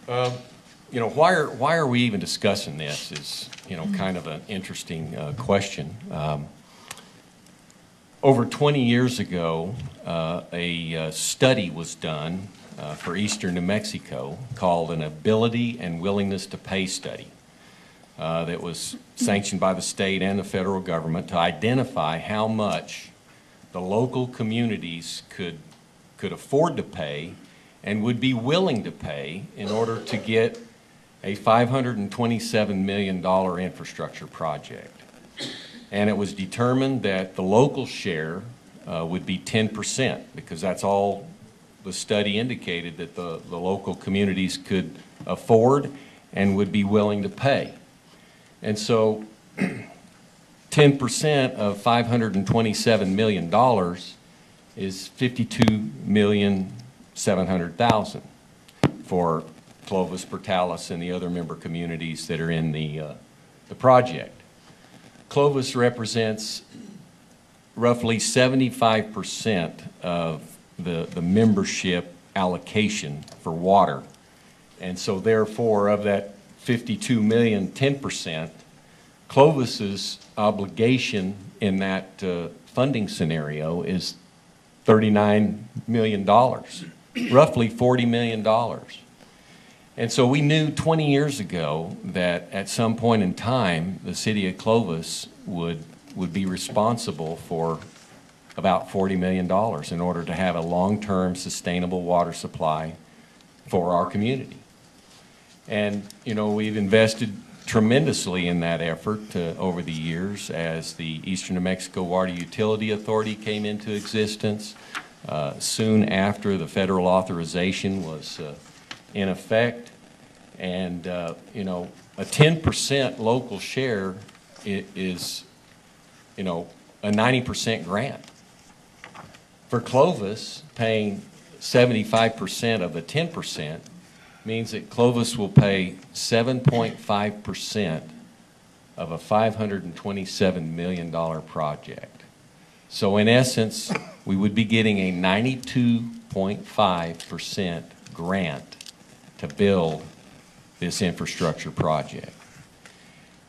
You know, why are we even discussing this is, you know, kind of an interesting question. Over 20 years ago, a study was done for eastern New Mexico called an Ability and Willingness to Pay study that was sanctioned by the state and the federal government to identify how much the local communities could afford to pay and would be willing to pay in order to get a $527 million infrastructure project. And it was determined that the local share would be 10%, because that's all the study indicated that the local communities could afford and would be willing to pay. And so 10% of $527 million is $52,700,000 for Clovis, Portales, and the other member communities that are in the project. Clovis represents roughly 75% of the membership allocation for water. And so therefore, of that 52 million, 10%, Clovis's obligation in that funding scenario is $39 million, roughly $40 million. And so we knew 20 years ago that at some point in time, the city of Clovis would be responsible for about $40 million in order to have a long-term sustainable water supply for our community. And, you know, we've invested tremendously in that effort over the years as the Eastern New Mexico Water Utility Authority came into existence. Soon after, the federal authorization was in effect. And, you know, a 10% local share is, you know, a 90% grant. For Clovis, paying 75% of the 10% means that Clovis will pay 7.5% of a $527 million project. So in essence, we would be getting a 92.5% grant to build this infrastructure project.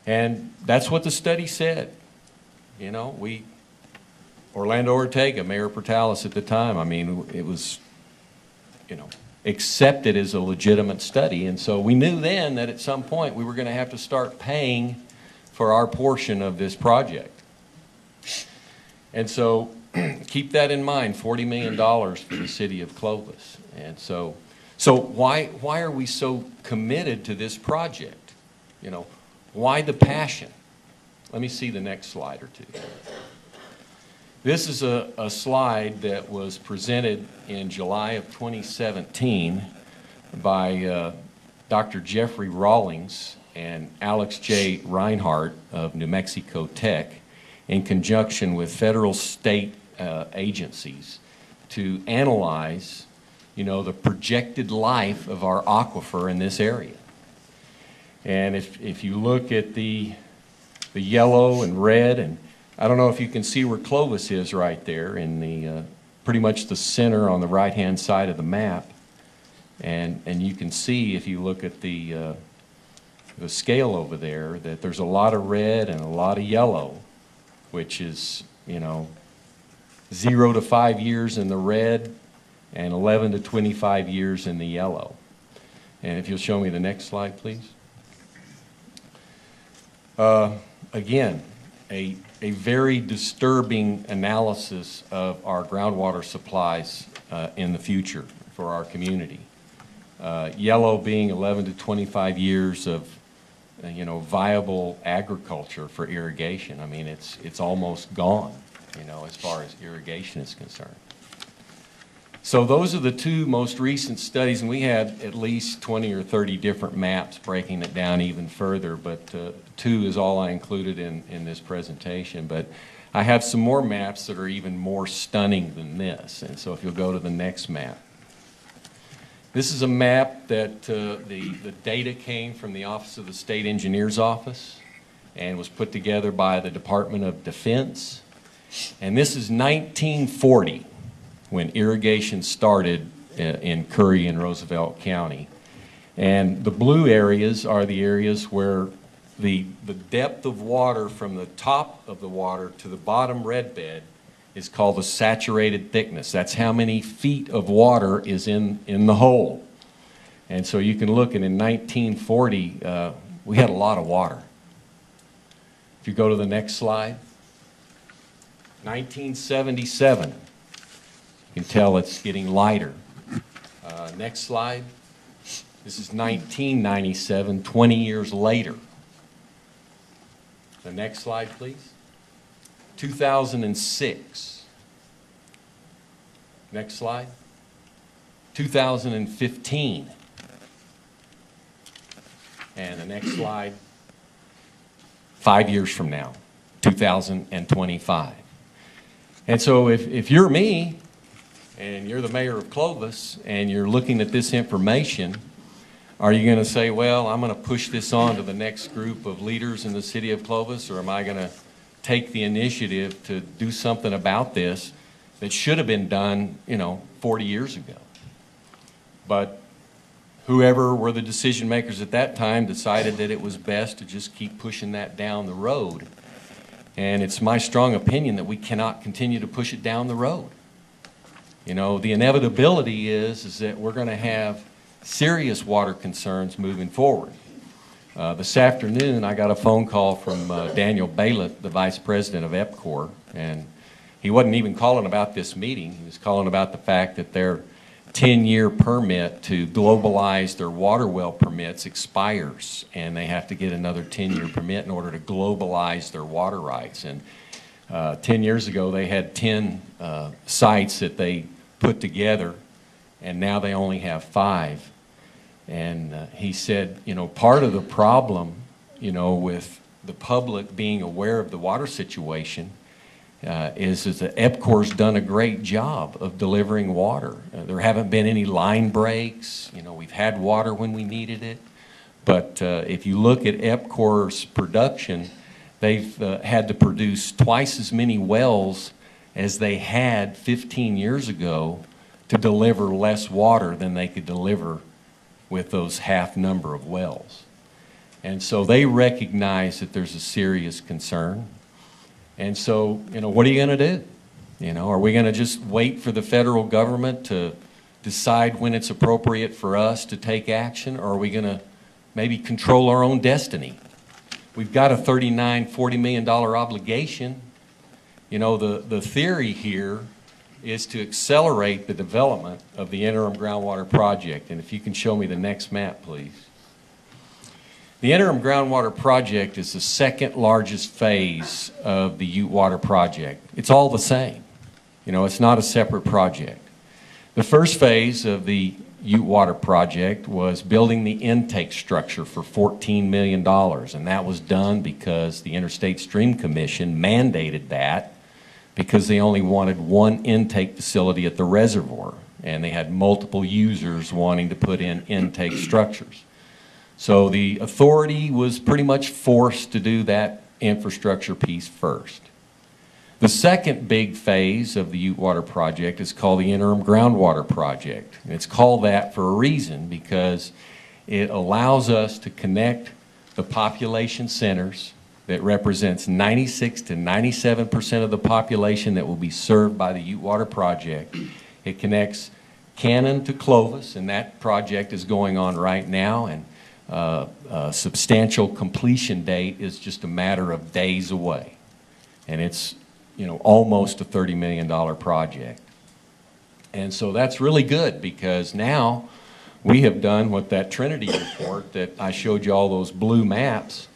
And that's what the study said. You know, Orlando Ortega, Mayor Portales at the time, I mean, it was, you know, accepted as a legitimate study. And so we knew then that at some point we were going to have to start paying for our portion of this project. And so keep that in mind, $40 million for the city of Clovis. And so why are we so committed to this project? You know, why the passion? Let me see the next slide or two. This is a slide that was presented in July of 2017 by Dr. Jeffrey Rawlings and Alex J. Reinhardt of New Mexico Tech in conjunction with federal state agencies to analyze, you know, the projected life of our aquifer in this area. And if you look at the yellow and red, and I don't know if you can see where Clovis is right there in the pretty much the center on the right-hand side of the map. And you can see if you look at the scale over there that there's a lot of red and a lot of yellow, which is, you know, 0 to 5 years in the red and 11 to 25 years in the yellow. And if you'll show me the next slide, please. Again, a very disturbing analysis of our groundwater supplies in the future for our community. Yellow being 11 to 25 years of you know, viable agriculture for irrigation. I mean, it's almost gone, you know, as far as irrigation is concerned. So those are the two most recent studies, and we had at least 20 or 30 different maps breaking it down even further, but two is all I included in this presentation. But I have some more maps that are even more stunning than this, and so if you'll go to the next map. This is a map that the data came from the Office of the State Engineer's Office and was put together by the Department of Defense. And this is 1940 when irrigation started in Curry and Roosevelt County. And the blue areas are the areas where the depth of water from the top of the water to the bottom red bed is called the saturated thickness. That's how many feet of water is in the hole. And so you can look, and in 1940, we had a lot of water. If you go to the next slide, 1977, you can tell it's getting lighter. Next slide. This is 1997, 20 years later. The next slide, please. 2006. Next slide. 2015. And the next slide, 5 years from now, 2025. And so if you're me, and you're the mayor of Clovis, and you're looking at this information, are you going to say, well, I'm going to push this on to the next group of leaders in the city of Clovis, or am I going to take the initiative to do something about this that should have been done, 40 years ago? But whoever were the decision makers at that time decided that it was best to just keep pushing that down the road. And it's my strong opinion that we cannot continue to push it down the road. The inevitability is that we're going to have serious water concerns moving forward. This afternoon, I got a phone call from Daniel Bailiff, the vice president of EPCOR, and he wasn't even calling about this meeting. He was calling about the fact that their 10-year permit to globalize their water well permits expires, and they have to get another 10-year permit in order to globalize their water rights. And 10 years ago, they had 10 sites that they put together, and now they only have 5. And he said, part of the problem, with the public being aware of the water situation is that EPCOR's done a great job of delivering water. There haven't been any line breaks. We've had water when we needed it. But if you look at EPCOR's production, they've had to produce twice as many wells as they had 15 years ago to deliver less water than they could deliver with those half number of wells. And so they recognize that there's a serious concern. And so, what are you going to do? Are we going to just wait for the federal government to decide when it's appropriate for us to take action, or are we going to maybe control our own destiny? We've got a $40 million obligation. The theory here is to accelerate the development of the interim groundwater project. And if you can show me the next map, please. The interim groundwater project is the second largest phase of the Ute Water project. It's all the same. It's not a separate project. The first phase of the Ute Water project was building the intake structure for $14 million, and that was done because the Interstate Stream Commission mandated that, because they only wanted one intake facility at the reservoir, and they had multiple users wanting to put in intake structures. So the authority was pretty much forced to do that infrastructure piece first. The second big phase of the Ute Water project is called the interim groundwater project. And it's called that for a reason, because it allows us to connect the population centers that represents 96 to 97% of the population that will be served by the Ute Water project. It connects Cannon to Clovis, and that project is going on right now, and a substantial completion date is just a matter of days away. And it's almost a $30 million project. And so that's really good, because now we have done what that Trinity report that I showed you, all those blue maps,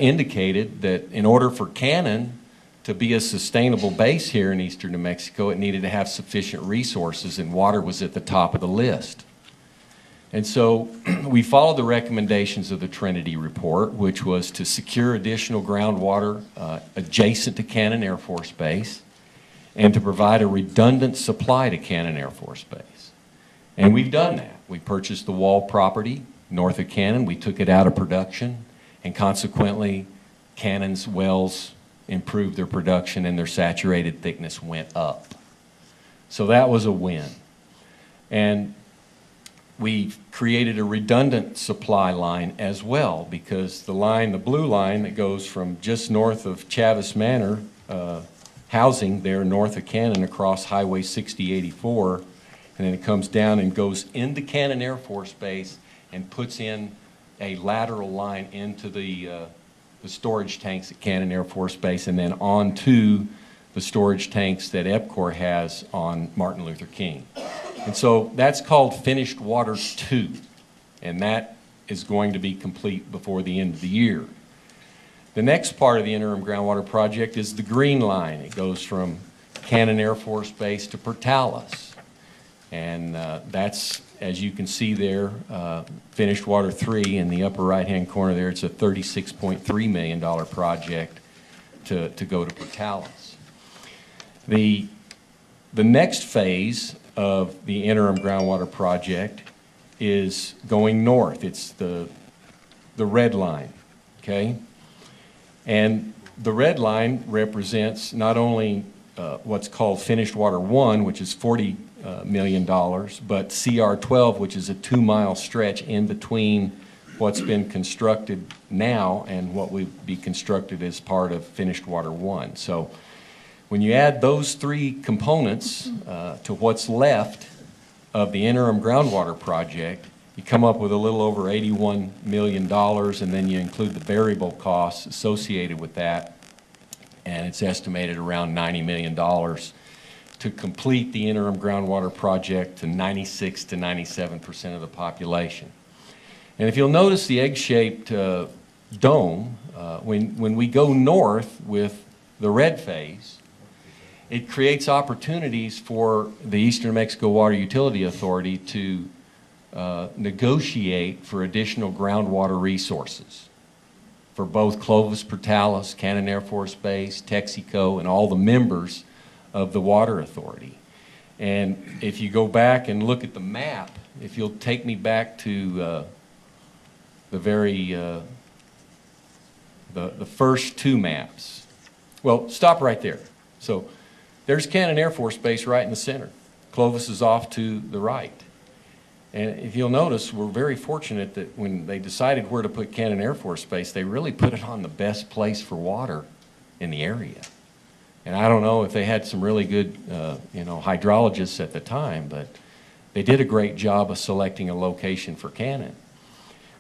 indicated that in order for Cannon to be a sustainable base here in eastern New Mexico, it needed to have sufficient resources, and water was at the top of the list. And so we followed the recommendations of the Trinity report, which was to secure additional groundwater adjacent to Cannon Air Force Base, and to provide a redundant supply to Cannon Air Force Base. And we've done that. We purchased the Wall property north of Cannon. We took it out of production, and consequently, Cannon's wells improved their production and their saturated thickness went up. So that was a win. And we've created a redundant supply line as well, because the line, the blue line that goes from just north of Chavis Manor, housing there north of Cannon across Highway 6084, and then it comes down and goes into Cannon Air Force Base and puts in a lateral line into the storage tanks at Cannon Air Force Base, and then onto the storage tanks that EPCOR has on Martin Luther King. And so that's called Finished Water 2, and that is going to be complete before the end of the year. The next part of the interim groundwater project is the green line. It goes from Cannon Air Force Base to Portales. And that's, as you can see there, Finished Water 3 in the upper right-hand corner there. It's a $36.3 million project to go to Portales. The next phase of the interim groundwater project is going north. It's the red line, okay? And the red line represents not only what's called Finished Water 1, which is $40 million, but CR12, which is a 2-mile stretch in between what's been constructed now and what would be constructed as part of Finished Water 1. So when you add those three components to what's left of the interim groundwater project, you come up with a little over $81 million, and then you include the variable costs associated with that, and it's estimated around $90 million to complete the interim groundwater project to 96 to 97% of the population. And if you'll notice the egg-shaped dome, when we go north with the red phase, it creates opportunities for the Eastern New Mexico Water Utility Authority to negotiate for additional groundwater resources for both Clovis, Portales, Cannon Air Force Base, Texaco, and all the members of the Water Authority. And if you go back and look at the map, if you'll take me back to the first two maps. Well, stop right there. So there's Cannon Air Force Base right in the center. Clovis is off to the right. And if you'll notice, we're very fortunate that when they decided where to put Cannon Air Force Base, they really put it on the best place for water in the area. And I don't know if they had some really good, hydrologists at the time, but they did a great job of selecting a location for Cannon.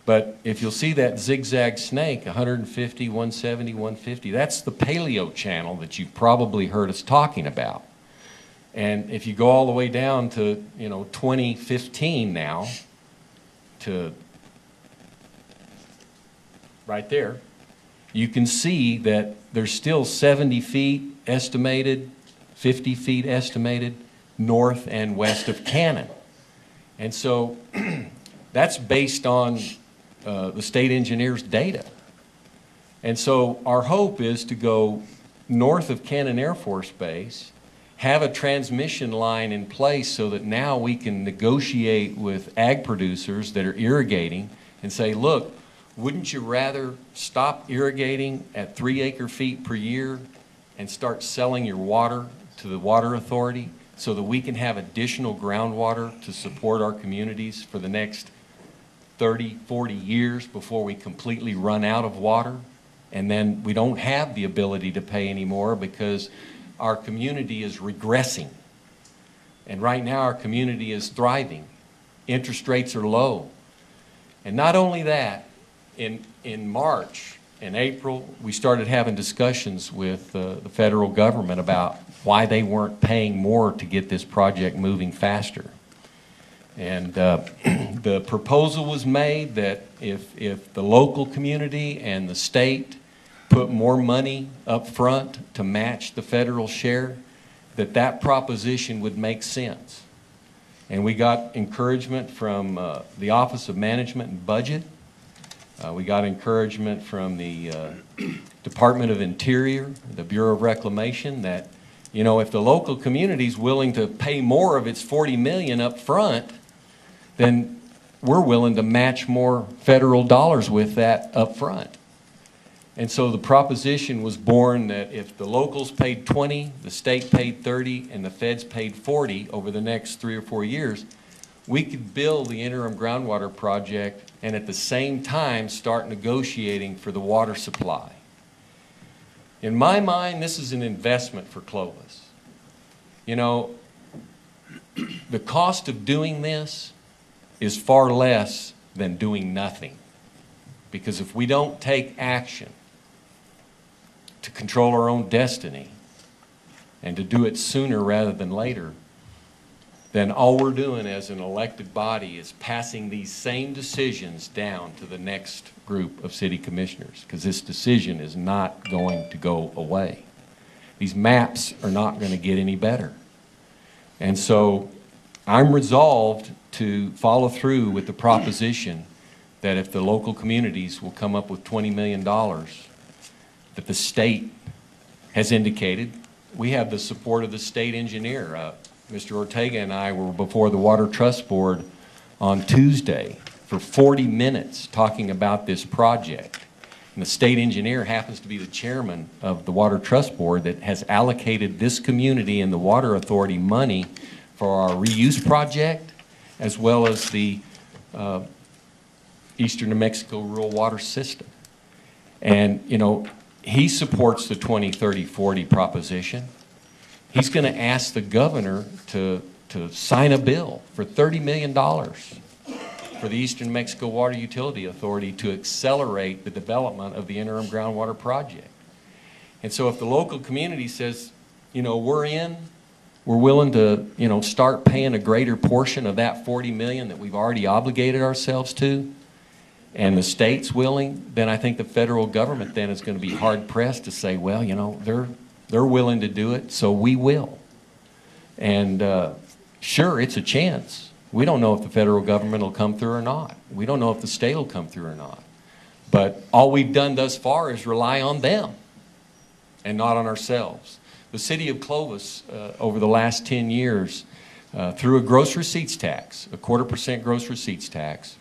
But if you'll see that zigzag snake, 150, 170, 150, that's the paleo channel that you've probably heard us talking about. And if you go all the way down to, 2015 now, to right there, you can see that there's still 70 feet estimated, 50 feet estimated, north and west of Cannon. And so that's based on the state engineer's data. And so our hope is to go north of Cannon Air Force Base, have a transmission line in place so that now we can negotiate with ag producers that are irrigating and say, look, wouldn't you rather stop irrigating at 3 acre-feet per year and start selling your water to the Water Authority so that we can have additional groundwater to support our communities for the next 30, 40 years before we completely run out of water? And then we don't have the ability to pay anymore because our community is regressing. And right now our community is thriving. Interest rates are low. And not only that, in March and April, we started having discussions with the federal government about why they weren't paying more to get this project moving faster. And the proposal was made that if the local community and the state put more money up front to match the federal share, that proposition would make sense. And we got encouragement from the Office of Management and Budget. We got encouragement from the Department of Interior, the Bureau of Reclamation, that, if the local community is willing to pay more of its $40 million up front, then we're willing to match more federal dollars with that up front. And so the proposition was born that if the locals paid 20, the state paid 30, and the feds paid 40 over the next 3 or 4 years, we could build the interim groundwater project and at the same time start negotiating for the water supply. In my mind, this is an investment for Clovis. You know, the cost of doing this is far less than doing nothing. Because if we don't take action to control our own destiny and to do it sooner rather than later, then all we're doing as an elected body is passing these same decisions down to the next group of city commissioners, because this decision is not going to go away. These maps are not going to get any better. And so I'm resolved to follow through with the proposition that if the local communities will come up with $20 million, that the state has indicated, we have the support of the state engineer. Mr. Ortega and I were before the Water Trust Board on Tuesday for 40 minutes talking about this project. And the state engineer happens to be the chairman of the Water Trust Board that has allocated this community and the Water Authority money for our reuse project, as well as the Eastern New Mexico rural water system. And, you know, he supports the 20, 30, 40 proposition. He's going to ask the governor to sign a bill for $30 million for the Eastern New Mexico Water Utility Authority to accelerate the development of the interim groundwater project. And so if the local community says, you know, we're willing to, you know, start paying a greater portion of that $40 million that we've already obligated ourselves to, and the state's willing, then I think the federal government then is going to be hard-pressed to say, well, you know, they're willing to do it, so we will. And sure, it's a chance. We don't know if the federal government will come through or not. We don't know if the state will come through or not. But all we've done thus far is rely on them and not on ourselves. The city of Clovis, over the last 10 years, through a gross receipts tax, a 1/4% gross receipts tax,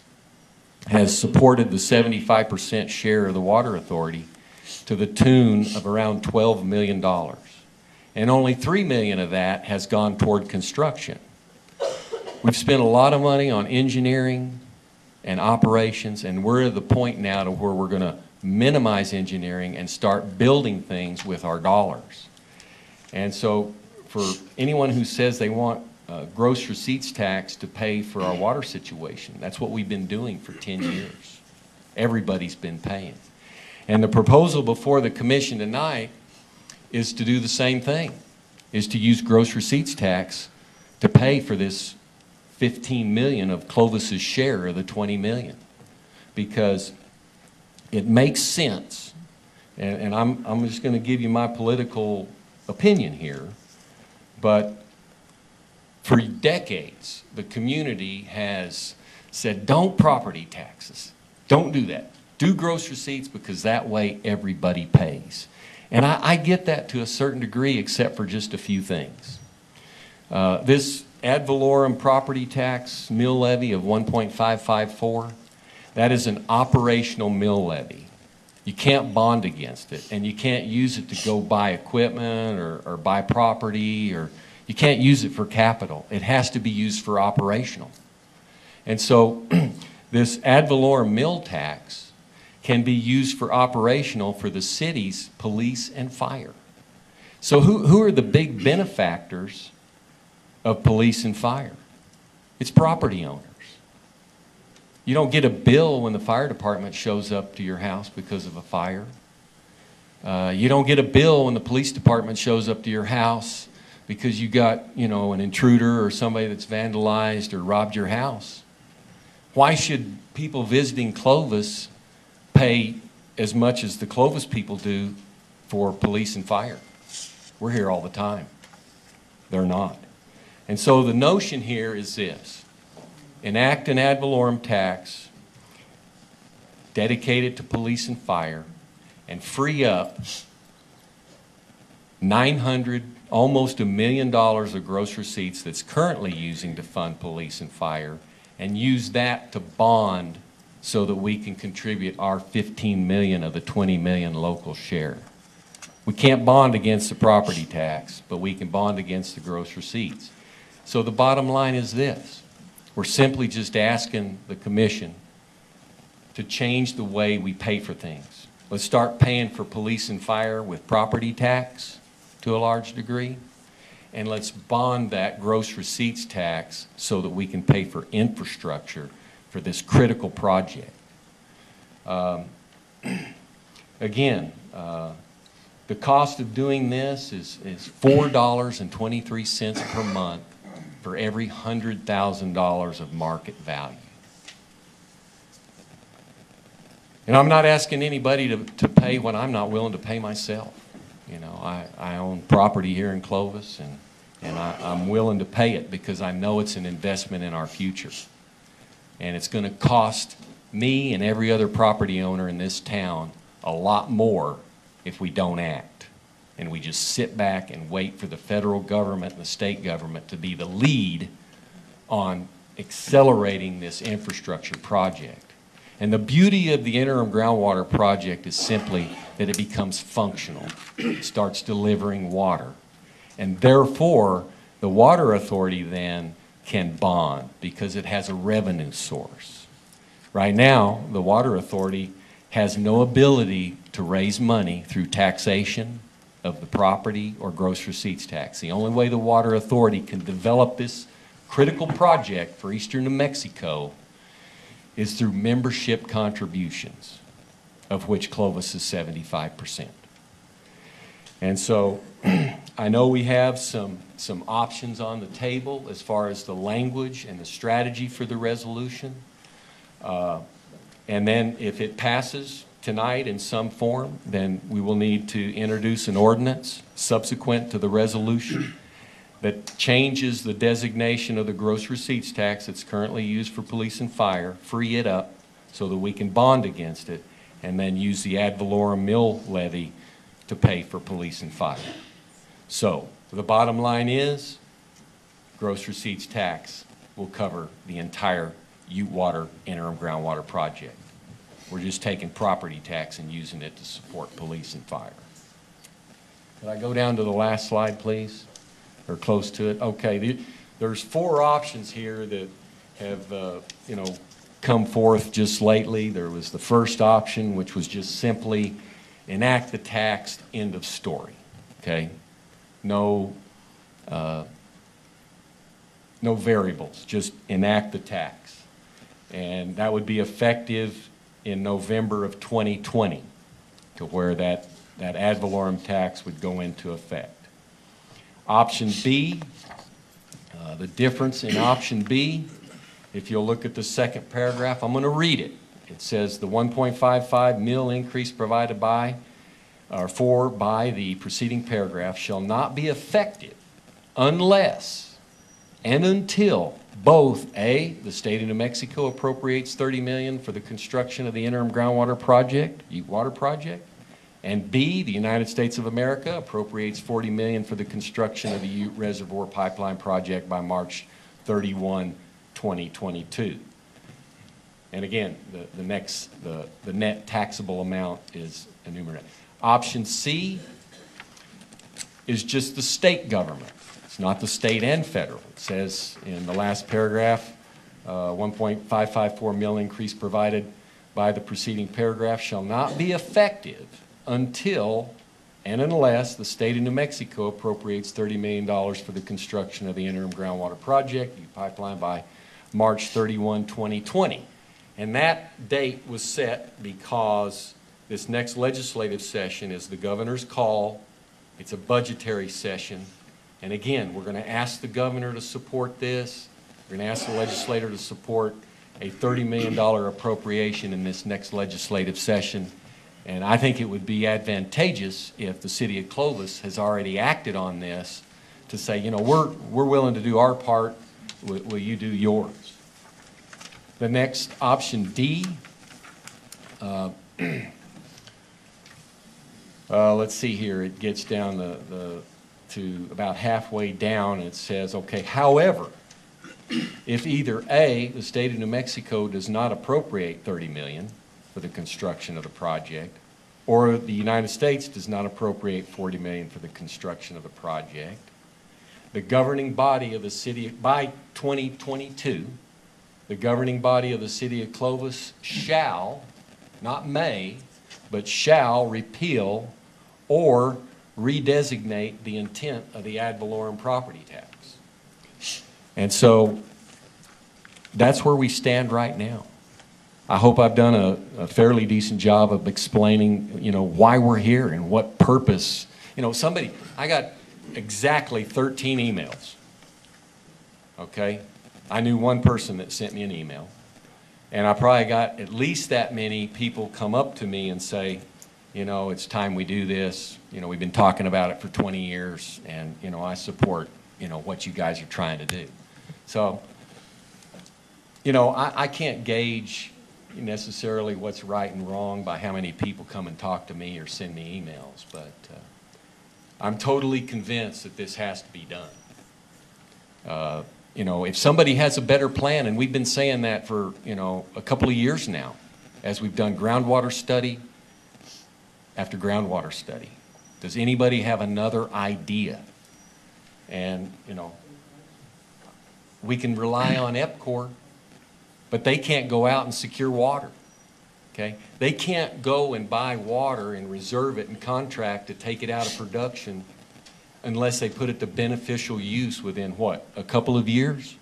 has supported the 75% share of the Water Authority to the tune of around $12 million. And only $3 million of that has gone toward construction. We've spent a lot of money on engineering and operations, and we're at the point now to where we're going to minimize engineering and start building things with our dollars. And so for anyone who says they want gross receipts tax to pay for our water situation, that's what we've been doing for 10 years. Everybody's been paying. And the proposal before the commission tonight is to do the same thing, is to use gross receipts tax to pay for this $15 million of Clovis's share of the $20 million. Because it makes sense, and I'm just going to give you my political opinion here, but for decades, the community has said, don't property taxes. Don't do that. Do gross receipts, because that way everybody pays. And I get that to a certain degree, except for just a few things. This ad valorem property tax mill levy of 1.554, that is an operational mill levy. You can't bond against it, and you can't use it to go buy equipment or buy property, or you can't use it for capital. It has to be used for operational. And so this ad valorem mill tax can be used for operational for the city's police and fire. So who are the big benefactors of police and fire? It's property owners. You don't get a bill when the fire department shows up to your house because of a fire. You don't get a bill when the police department shows up to your house because you got, you know, an intruder or somebody that's vandalized or robbed your house. Why should people visiting Clovis pay as much as the Clovis people do for police and fire? We're here all the time. They're not. And so the notion here is this: enact an ad valorem tax dedicated to police and fire and free up $900, almost $1 million of gross receipts that's currently using to fund police and fire, and use that to bond so that we can contribute our $15 million of the $20 million local share. We can't bond against the property tax, but we can bond against the gross receipts. So the bottom line is this: We're simply just asking the commission to change the way we pay for things. Let's start paying for police and fire with property tax to a large degree, and let's bond that gross receipts tax so that we can pay for infrastructure for this critical project. Again, the cost of doing this is $4.23 per month for every $100,000 of market value. And I'm not asking anybody to pay what I'm not willing to pay myself. You know, I own property here in Clovis, and I'm willing to pay it because I know it's an investment in our future. And it's going to cost me and every other property owner in this town a lot more if we don't act. And we just sit back and wait for the federal government and the state government to be the lead on accelerating this infrastructure project. And the beauty of the interim groundwater project is simply that it becomes functional. It starts delivering water. And therefore, the water authority then can bond because it has a revenue source. Right now, the water authority has no ability to raise money through taxation of the property or gross receipts tax. The only way the water authority can develop this critical project for eastern New Mexico is through membership contributions, of which Clovis is 75%. And so I know we have some options on the table as far as the language and the strategy for the resolution. And then if it passes tonight in some form, then we will need to introduce an ordinance subsequent to the resolution that changes the designation of the gross receipts tax that's currently used for police and fire, free it up so that we can bond against it, and then use the Ad Valorem Mil levy to pay for police and fire. So the bottom line is gross receipts tax will cover the entire Ute Water interim groundwater project. We're just taking property tax and using it to support police and fire. Could I go down to the last slide, please? Or close to it? Okay, there's 4 options here that have, come forth just lately. There was the first option, which was just simply enact the tax, end of story. Okay, no variables, just enact the tax, and that would be effective in November of 2020, to where that ad valorem tax would go into effect. Option B, the difference in option B, if you'll look at the second paragraph, I'm going to read it. It says the 1.55 mil increase provided by or by the preceding paragraph shall not be effective unless and until both A, the state of New Mexico appropriates $30 million for the construction of the interim groundwater project, Ute Water project, and B, the United States of America appropriates $40 million for the construction of the Ute Reservoir Pipeline project by March 31, 2022. And again, the net taxable amount is enumerated. Option C is just the state government. It's not the state and federal. It says in the last paragraph, 1.554 mil increase provided by the preceding paragraph shall not be effective until and unless the state of New Mexico appropriates $30 million for the construction of the interim groundwater project, Ute Pipeline, by March 31, 2020. And that date was set because this next legislative session is the governor's call. It's a budgetary session. And again, we're going to ask the governor to support this. We're going to ask the legislator to support a $30 million appropriation in this next legislative session. And I think it would be advantageous if the city of Clovis has already acted on this to say, you know, we're willing to do our part. Will you do yours? The next option D, let's see here. It gets down to about halfway down, and it says, okay, however, if either A, the state of New Mexico does not appropriate $30 million for the construction of the project, or the United States does not appropriate $40 million for the construction of the project, the governing body of the city by 2022 the governing body of the city of Clovis shall, not may, but shall repeal or redesignate the intent of the ad valorem property tax. And so that's where we stand right now. I hope I've done a fairly decent job of explaining, why we're here and what purpose. I got exactly 13 emails. Okay? I knew one person that sent me an email. And I probably got at least that many people come up to me and say, it's time we do this. We've been talking about it for 20 years, and, I support, what you guys are trying to do. So, I can't gauge necessarily what's right and wrong by how many people come and talk to me or send me emails, but I'm totally convinced that this has to be done. If somebody has a better plan, and we've been saying that for, a couple of years now, as we've done groundwater study after groundwater study. Does anybody have another idea? And, we can rely on EPCOR, but they can't go out and secure water, okay? They can't go and buy water and reserve it and contract to take it out of production unless they put it to beneficial use within, what, a couple of years?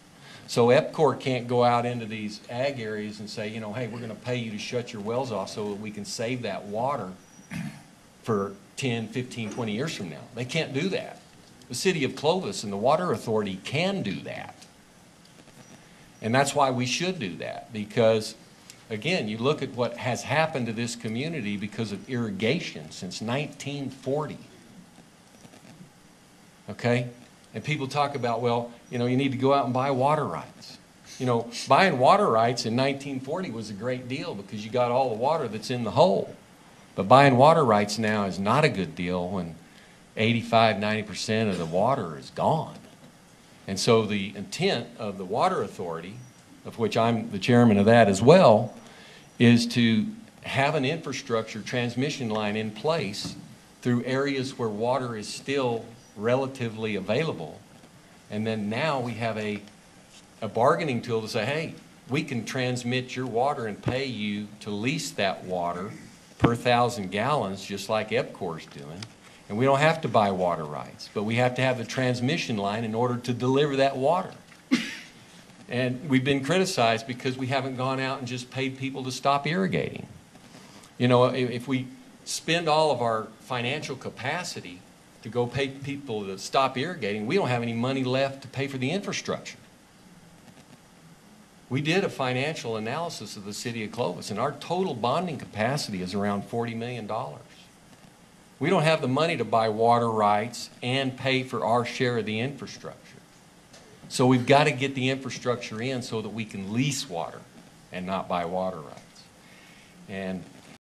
So EPCOR can't go out into these ag areas and say, hey, we're going to pay you to shut your wells off so that we can save that water for 10, 15, 20 years from now. They can't do that. The city of Clovis and the Water Authority can do that. And that's why we should do that, because, again, you look at what has happened to this community because of irrigation since 1940. Okay? And people talk about, well, you need to go out and buy water rights. Buying water rights in 1940 was a great deal because you got all the water that's in the hole. But buying water rights now is not a good deal when 85, 90% of the water is gone. And so the intent of the Water Authority, of which I'm the chairman of that as well, is to have an infrastructure transmission line in place through areas where water is still relatively available. And then now we have a bargaining tool to say, hey, we can transmit your water and pay you to lease that water per 1,000 gallons, just like EPCOR's doing. And we don't have to buy water rights, but we have to have the transmission line in order to deliver that water. And we've been criticized because we haven't gone out and just paid people to stop irrigating. If we spend all of our financial capacity to go pay people to stop irrigating, we don't have any money left to pay for the infrastructure. We did a financial analysis of the city of Clovis, and our total bonding capacity is around $40 million. We don't have the money to buy water rights and pay for our share of the infrastructure. So we've got to get the infrastructure in so that we can lease water and not buy water rights. And